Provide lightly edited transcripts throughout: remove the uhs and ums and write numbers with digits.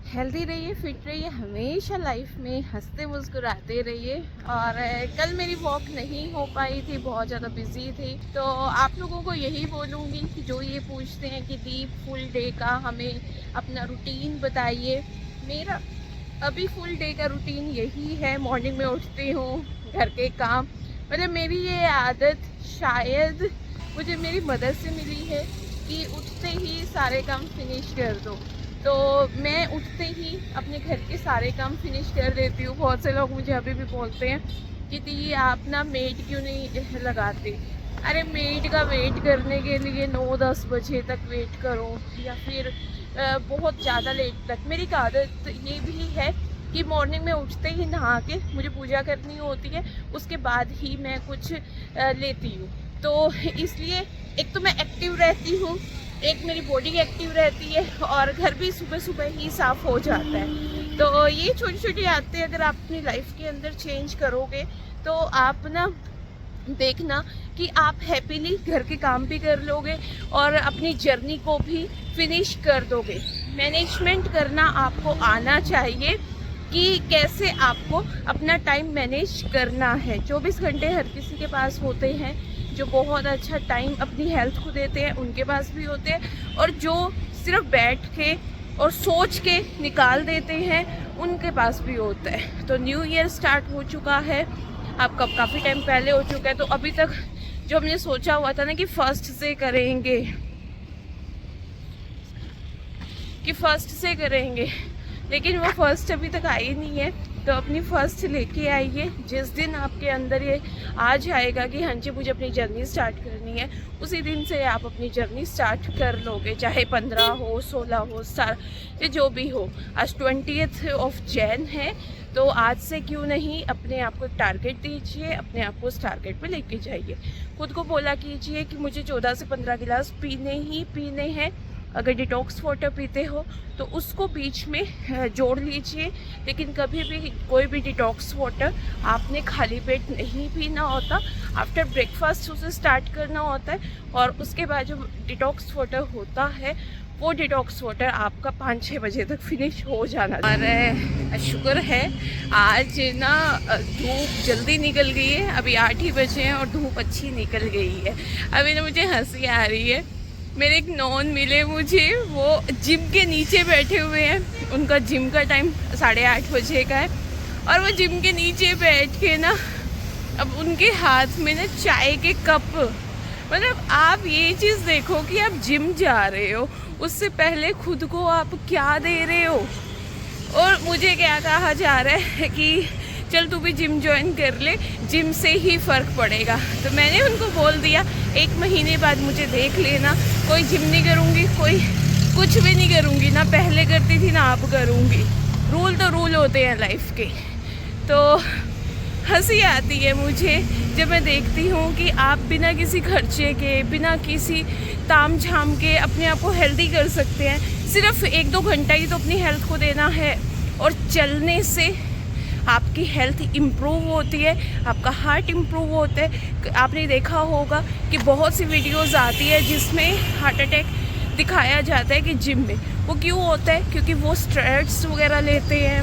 Healthy रहिए, fit रहिए, हमेशा लाइफ में हंसते मुस्कुराते रहिए। और कल मेरी वॉक नहीं हो पाई थी, बहुत ज़्यादा बिजी थी। तो आप लोगों को यही बोलूँगी कि जो ये पूछते हैं कि दीप फुल डे का हमें अपना रूटीन बताइए। मेरा अभी फुल डे का रूटीन यही है। मॉर्निंग में उठती हूँ, घर के काम, मतलब मेरी ये आदत शायद मुझे मेरी मदर से मिली है कि उठते ही सारे काम फिनिश कर दो। तो मैं उठते ही अपने घर के सारे काम फिनिश कर देती हूँ। बहुत से लोग मुझे अभी भी बोलते हैं कि दी आप ना मेड क्यों नहीं लगाते। अरे मेड का वेट करने के लिए 9-10 बजे तक वेट करो या फिर बहुत ज़्यादा लेट तक। मेरी आदत ये भी है कि मॉर्निंग में उठते ही नहा के मुझे पूजा करनी होती है, उसके बाद ही मैं कुछ लेती हूँ। तो इसलिए एक तो मैं एक्टिव रहती हूँ, एक मेरी बॉडी एक्टिव रहती है और घर भी सुबह सुबह ही साफ हो जाता है। तो ये छोटी छोटी आदतें अगर आप अपनी लाइफ के अंदर चेंज करोगे तो आप ना देखना कि आप हैप्पीली घर के काम भी कर लोगे और अपनी जर्नी को भी फिनिश कर दोगे। मैनेजमेंट करना आपको आना चाहिए कि कैसे आपको अपना टाइम मैनेज करना है। 24 घंटे हर किसी के पास होते हैं। जो बहुत अच्छा टाइम अपनी हेल्थ को देते हैं उनके पास भी होते हैं, और जो सिर्फ बैठ के और सोच के निकाल देते हैं उनके पास भी होता है। तो न्यू ईयर स्टार्ट हो चुका है, आपका काफ़ी टाइम पहले हो चुका है। तो अभी तक जो हमने सोचा हुआ था ना कि फर्स्ट से करेंगे, लेकिन वो फर्स्ट अभी तक आई नहीं है। तो अपनी फर्स्ट लेके आइए। जिस दिन आपके अंदर ये आ जाएगा कि हाँ जी मुझे अपनी जर्नी स्टार्ट करनी है, उसी दिन से आप अपनी जर्नी स्टार्ट कर लोगे। चाहे 15 हो, 16 हो, 7 जो भी हो। आज 20 जैन है, तो आज से क्यों नहीं अपने आप को टारगेट दीजिए, अपने आप को उस टारगेट पे लेके जाइए। खुद को बोला कीजिए कि मुझे 14 से 15 गिलास पीने ही पीने हैं। अगर डिटॉक्स वाटर पीते हो तो उसको बीच में जोड़ लीजिए, लेकिन कभी भी कोई भी डिटॉक्स वाटर आपने खाली पेट नहीं पीना होता। आफ्टर ब्रेकफास्ट उसे स्टार्ट करना होता है, और उसके बाद जो डिटॉक्स वाटर होता है वो डिटॉक्स वाटर आपका 5-6 बजे तक फिनिश हो जाना। और शुक्र है आज ना धूप जल्दी निकल गई है। अभी 8 ही बजे हैं और धूप अच्छी निकल गई है। अभी ना मुझे हंसी आ रही है। मेरे एक नॉन मिले मुझे, वो जिम के नीचे बैठे हुए हैं। उनका जिम का टाइम 8:30 बजे का है, और वो जिम के नीचे बैठ के ना अब उनके हाथ में ना चाय के कप, मतलब आप ये चीज़ देखो कि आप जिम जा रहे हो, उससे पहले खुद को आप क्या दे रहे हो। और मुझे क्या कहा जा रहा है कि चल तू भी जिम ज्वाइन कर ले, जिम से ही फ़र्क पड़ेगा। तो मैंने उनको बोल दिया 1 महीने बाद मुझे देख लेना, कोई जिम नहीं करूँगी, कोई कुछ भी नहीं करूँगी, ना पहले करती थी ना अब करूँगी। रूल तो रूल होते हैं लाइफ के। तो हंसी आती है मुझे जब मैं देखती हूँ कि आप बिना किसी खर्चे के, बिना किसी ताम झाम के अपने आप को हेल्दी कर सकते हैं। सिर्फ 1-2 घंटा ही तो अपनी हेल्थ को देना है, और चलने से आपकी हेल्थ इम्प्रूव होती है, आपका हार्ट इम्प्रूव होता है। आपने देखा होगा कि बहुत सी वीडियोस आती है जिसमें हार्ट अटैक दिखाया जाता है कि जिम में। वो क्यों होता है? क्योंकि वो स्टेरॉइड्स वगैरह लेते हैं,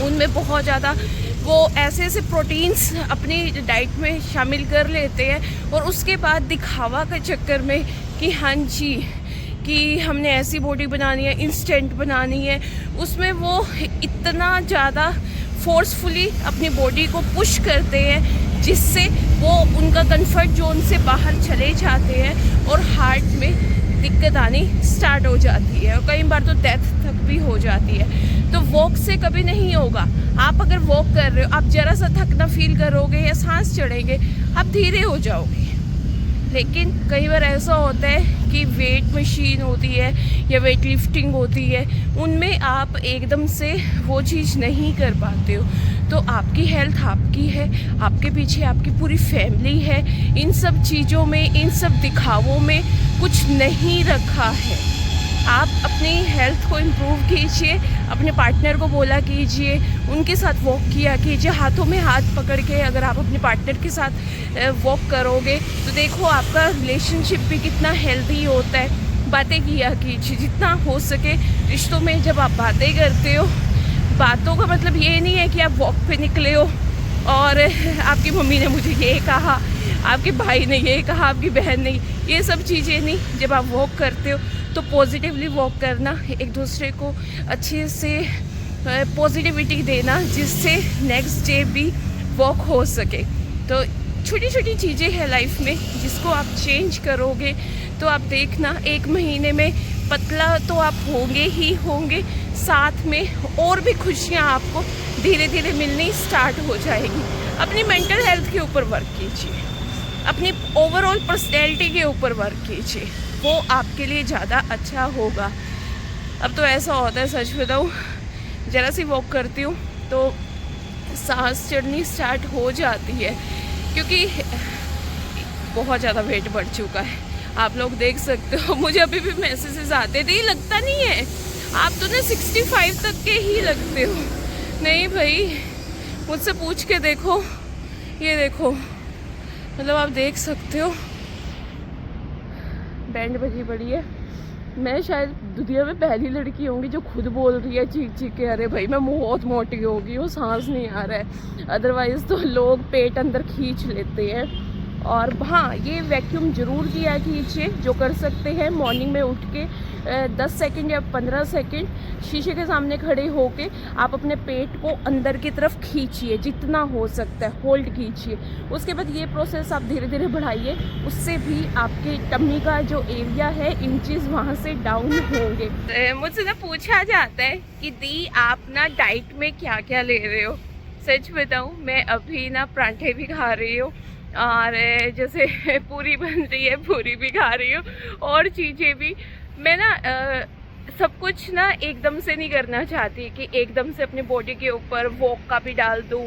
उनमें बहुत ज़्यादा वो ऐसे प्रोटीन्स अपनी डाइट में शामिल कर लेते हैं, और उसके बाद दिखावा के चक्कर में कि हाँ जी कि हमने ऐसी बॉडी बनानी है, इंस्टेंट बनानी है, उसमें वो इतना ज़्यादा फोर्सफुली अपनी बॉडी को पुश करते हैं जिससे वो उनका कंफर्ट जोन से बाहर चले जाते हैं और हार्ट में दिक्कत आनी स्टार्ट हो जाती है, और कई बार तो डेथ तक भी हो जाती है। तो वॉक से कभी नहीं होगा। आप अगर वॉक कर रहे हो, आप ज़रा सा थकना फील करोगे या सांस चढ़ेंगे, आप धीरे हो जाओगे। लेकिन कई बार ऐसा होता है कि वेट मशीन होती है या वेट लिफ्टिंग होती है, उनमें आप एकदम से वो चीज़ नहीं कर पाते हो। तो आपकी हेल्थ आपकी है, आपके पीछे आपकी पूरी फैमिली है। इन सब चीज़ों में, इन सब दिखावों में कुछ नहीं रखा है। आप अपनी हेल्थ को इम्प्रूव कीजिए, अपने पार्टनर को बोला कीजिए, उनके साथ वॉक किया कीजिए। हाथों में हाथ पकड़ के अगर आप अपने पार्टनर के साथ वॉक करोगे तो देखो आपका रिलेशनशिप भी कितना हेल्दी होता है। बातें किया कीजिए जितना हो सके। रिश्तों में जब आप बातें करते हो, बातों का मतलब ये नहीं है कि आप वॉक पे निकले हो और आपकी मम्मी ने मुझे ये कहा, आपके भाई ने ये कहा, आपकी बहन ने, ये सब चीज़ें नहीं। जब आप वॉक करते हो तो पॉजिटिवली वॉक करना, एक दूसरे को अच्छे से पॉजिटिविटी देना, जिससे नेक्स्ट डे भी वॉक हो सके। तो छोटी छोटी चीज़ें हैं लाइफ में, जिसको आप चेंज करोगे तो आप देखना 1 महीने में पतला तो आप होंगे ही होंगे, साथ में और भी खुशियाँ आपको धीरे धीरे मिलनी स्टार्ट हो जाएगी। अपनी मेंटल हेल्थ के ऊपर वर्क कीजिए, अपनी ओवरऑल पर्सनैलिटी के ऊपर वर्क कीजिए, वो आपके लिए ज़्यादा अच्छा होगा। अब तो ऐसा होता है, सच बताऊँ, ज़रा सी वॉक करती हूँ तो सांस चढ़नी स्टार्ट हो जाती है, क्योंकि बहुत ज़्यादा वेट बढ़ चुका है। आप लोग देख सकते हो, मुझे अभी भी मैसेजेस आते थे, लगता नहीं है आप तो ना 65 तक के ही लगते हो। नहीं भाई, मुझसे पूछ के देखो, ये देखो, मतलब आप देख सकते हो बैंड बजी पड़ी है। मैं शायद दुनिया में पहली लड़की होंगी जो खुद बोल रही है चीख चीख के, अरे भाई मैं बहुत मोटी हो गई हूँ, सांस नहीं आ रहा है। अदरवाइज़ तो लोग पेट अंदर खींच लेते हैं। और हाँ, ये वैक्यूम ज़रूर किया कीजिए, जो कर सकते हैं मॉर्निंग में उठ के 10 सेकंड या 15 सेकंड शीशे के सामने खड़े होके आप अपने पेट को अंदर की तरफ खींचिए, जितना हो सकता है होल्ड कीजिए। उसके बाद ये प्रोसेस आप धीरे धीरे बढ़ाइए, उससे भी आपके टम्मी का जो एरिया है, इंचेस वहाँ से डाउन होंगे। मुझसे ना पूछा जाता है कि दी आप ना डाइट में क्या क्या ले रहे हो। सच बताऊँ, मैं अभी ना पराठे भी खा रही हूँ, और जैसे पूरी बन रही है पूरी भी खा रही हूँ, और चीज़ें भी। मैं ना सब कुछ ना एकदम से नहीं करना चाहती कि एकदम से अपनी बॉडी के ऊपर वॉक का भी डाल दूँ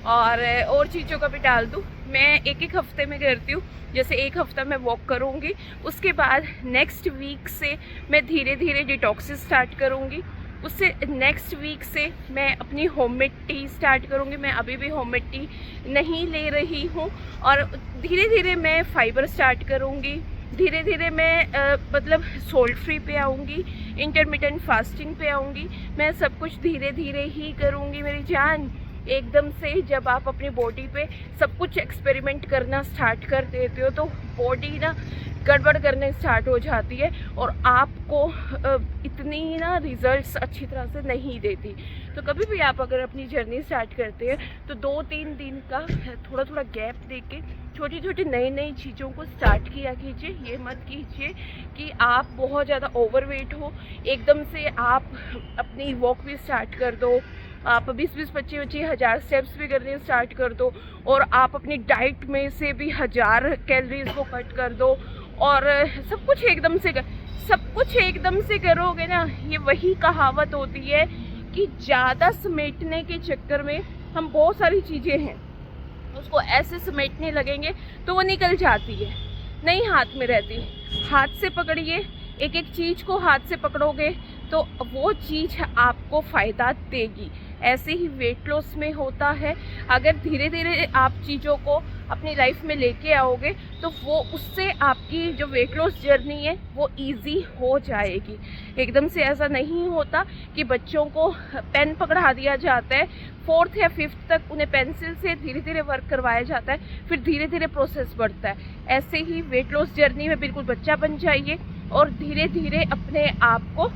और चीज़ों का भी डाल दूँ। मैं एक हफ्ते में करती हूँ। जैसे 1 हफ्ता मैं वॉक करूँगी, उसके बाद नेक्स्ट वीक से मैं धीरे धीरे डिटॉक्सिस स्टार्ट करूँगी। उससे नेक्स्ट वीक से मैं अपनी होममेड टी स्टार्ट करूँगी। मैं अभी भी होममेड टी नहीं ले रही हूँ, और धीरे धीरे मैं फाइबर स्टार्ट करूँगी। धीरे धीरे मैं मतलब सोल्ट फ्री पे आऊँगी, इंटरमिटेंट फास्टिंग पे आऊँगी। मैं सब कुछ धीरे धीरे ही करूँगी मेरी जान। एकदम से जब आप अपनी बॉडी पे सब कुछ एक्सपेरिमेंट करना स्टार्ट कर देते हो तो बॉडी ना गड़बड़ करने स्टार्ट हो जाती है, और आपको इतनी ना रिजल्ट्स अच्छी तरह से नहीं देती। तो कभी भी आप अगर अपनी जर्नी स्टार्ट करते हैं तो 2-3 दिन का थोड़ा थोड़ा गैप देके छोटी छोटी नई नई चीज़ों को स्टार्ट किया कीजिए। ये मत कीजिए कि आप बहुत ज़्यादा ओवरवेट हो, एकदम से आप अपनी वॉक भी स्टार्ट कर दो, आप 20-20, 25-25 हज़ार स्टेप्स भी करने स्टार्ट कर दो, और आप अपनी डाइट में से भी 1000 कैलोरीज को कट कर दो, और सब कुछ एकदम से करोगे ना। ये वही कहावत होती है कि ज़्यादा समेटने के चक्कर में हम बहुत सारी चीज़ें हैं उसको ऐसे समेटने लगेंगे तो वो निकल जाती है, नहीं हाथ में रहती। हाथ से पकड़िए, एक एक चीज़ को हाथ से पकड़ोगे तो वो चीज़ आपको फ़ायदा देगी। ऐसे ही वेट लॉस में होता है, अगर धीरे धीरे आप चीज़ों को अपनी लाइफ में लेके आओगे तो वो उससे आपकी जो वेट लॉस जर्नी है वो इजी हो जाएगी। एकदम से ऐसा नहीं होता कि बच्चों को पेन पकड़ा दिया जाता है, 4th या 5th तक उन्हें पेंसिल से धीरे धीरे वर्क करवाया जाता है, फिर धीरे धीरे प्रोसेस बढ़ता है। ऐसे ही वेट लॉस जर्नी में बिल्कुल बच्चा बन जाइए और धीरे धीरे अपने आप को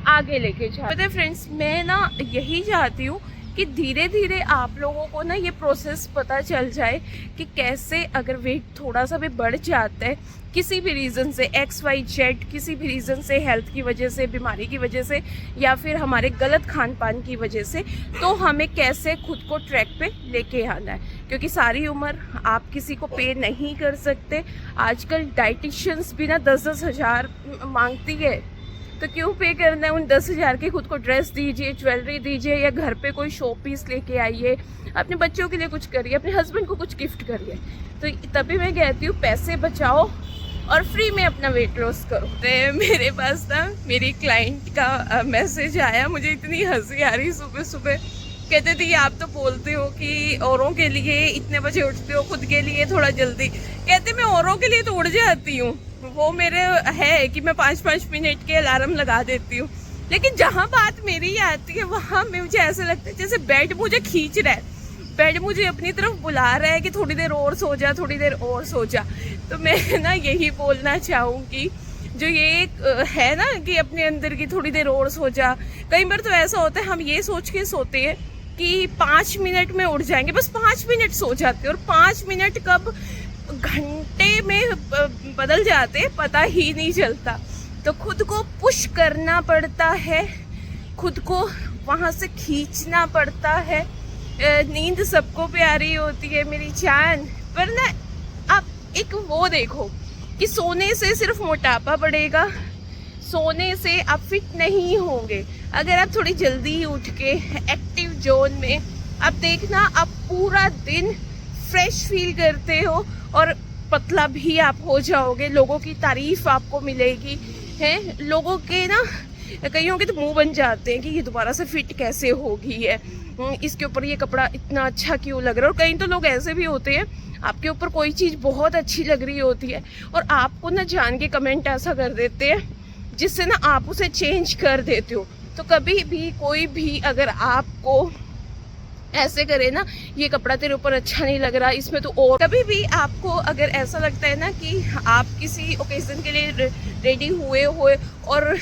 आगे लेके जाए। पता है फ्रेंड्स, मैं ना यही चाहती हूँ कि धीरे धीरे आप लोगों को ना ये प्रोसेस पता चल जाए कि कैसे अगर वेट थोड़ा सा भी बढ़ जाता है किसी भी रीज़न से, XYZ किसी भी रीज़न से, हेल्थ की वजह से, बीमारी की वजह से, या फिर हमारे गलत खान पान की वजह से, तो हमें कैसे खुद को ट्रैक पे लेके आना है। क्योंकि सारी उम्र आप किसी को पे नहीं कर सकते। आजकल डाइटिशियंस भी ना 10-10 हज़ार मांगती है, तो क्यों पे करना है। उन 10,000 की खुद को ड्रेस दीजिए, ज्वेलरी दीजिए, या घर पे कोई शो पीस लेके आइए, अपने बच्चों के लिए कुछ करिए, अपने हस्बैंड को कुछ गिफ्ट करिए। तो तभी मैं कहती हूँ पैसे बचाओ और फ्री में अपना वेट लॉस करो। तो मेरे पास ना मेरी क्लाइंट का मैसेज आया, मुझे इतनी हंसी आ रही सुबह सुबह। कहते थे आप तो बोलते हो कि औरों के लिए इतने बजे उठते हो, खुद के लिए थोड़ा जल्दी। कहते मैं औरों के लिए तो उठ जाती हूँ, वो मेरे है कि मैं 5-5 मिनट के अलार्म लगा देती हूँ, लेकिन जहाँ बात मेरी आती है वहाँ मुझे ऐसा लगता है जैसे बेड मुझे खींच रहा है, बेड मुझे अपनी तरफ बुला रहा है कि थोड़ी देर और सो जा, थोड़ी देर और सो जा। तो मैं ना यही बोलना चाहूँगी, जो ये है ना कि अपने अंदर की थोड़ी देर और सो जा। कई बार तो ऐसा होता है हम ये सोच के सोते हैं कि 5 मिनट में उठ जाएंगे, बस 5 मिनट सो जाते हैं और 5 मिनट कब घंटे में बदल जाते पता ही नहीं चलता। तो खुद को पुश करना पड़ता है, खुद को वहाँ से खींचना पड़ता है। नींद सबको प्यारी होती है मेरी जान, पर ना आप एक वो देखो कि सोने से सिर्फ मोटापा बढ़ेगा, सोने से आप फिट नहीं होंगे। अगर आप थोड़ी जल्दी उठ के एक्टिव जोन में, आप देखना आप पूरा दिन फ्रेश फील करते हो और पतला भी आप हो जाओगे, लोगों की तारीफ आपको मिलेगी। हैं लोगों के ना कईयों के तो मुंह बन जाते हैं कि ये दोबारा से फिट कैसे होगी है, इसके ऊपर ये कपड़ा इतना अच्छा क्यों लग रहा है। और कई तो लोग ऐसे भी होते हैं, आपके ऊपर कोई चीज़ बहुत अच्छी लग रही होती है और आपको ना जान के कमेंट ऐसा कर देते हैं जिससे ना आप उसे चेंज कर देते हो। तो कभी भी कोई भी अगर आपको ऐसे करे ना, ये कपड़ा तेरे ऊपर अच्छा नहीं लग रहा, इसमें तो और, कभी भी आपको अगर ऐसा लगता है ना कि आप किसी ओकेजन के लिए रेडी हुए और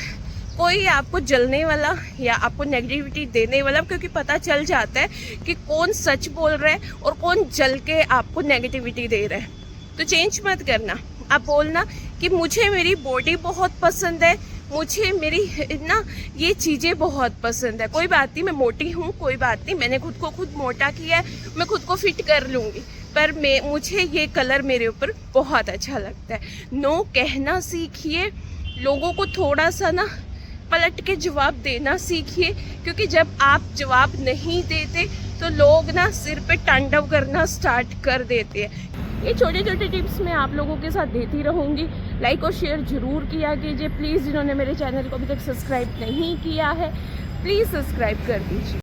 कोई आपको जलने वाला या आपको नेगेटिविटी देने वाला, क्योंकि पता चल जाता है कि कौन सच बोल रहा है और कौन जल के आपको नेगेटिविटी दे रहा है, तो चेंज मत करना। आप बोलना कि मुझे मेरी बॉडी बहुत पसंद है, मुझे मेरी ना ये चीज़ें बहुत पसंद है, कोई बात नहीं मैं मोटी हूँ, कोई बात नहीं मैंने खुद को खुद मोटा किया है, मैं खुद को फिट कर लूँगी, पर मुझे ये कलर मेरे ऊपर बहुत अच्छा लगता है। नो कहना सीखिए, लोगों को थोड़ा सा ना पलट के जवाब देना सीखिए, क्योंकि जब आप जवाब नहीं देते तो लोग ना सिर पे तांडव करना स्टार्ट कर देते हैं। ये छोटे छोटे टिप्स मैं आप लोगों के साथ देती रहूँगी। लाइक और शेयर ज़रूर किया कीजिए प्लीज़। जिन्होंने मेरे चैनल को अभी तक सब्सक्राइब नहीं किया है प्लीज़ सब्सक्राइब कर दीजिए।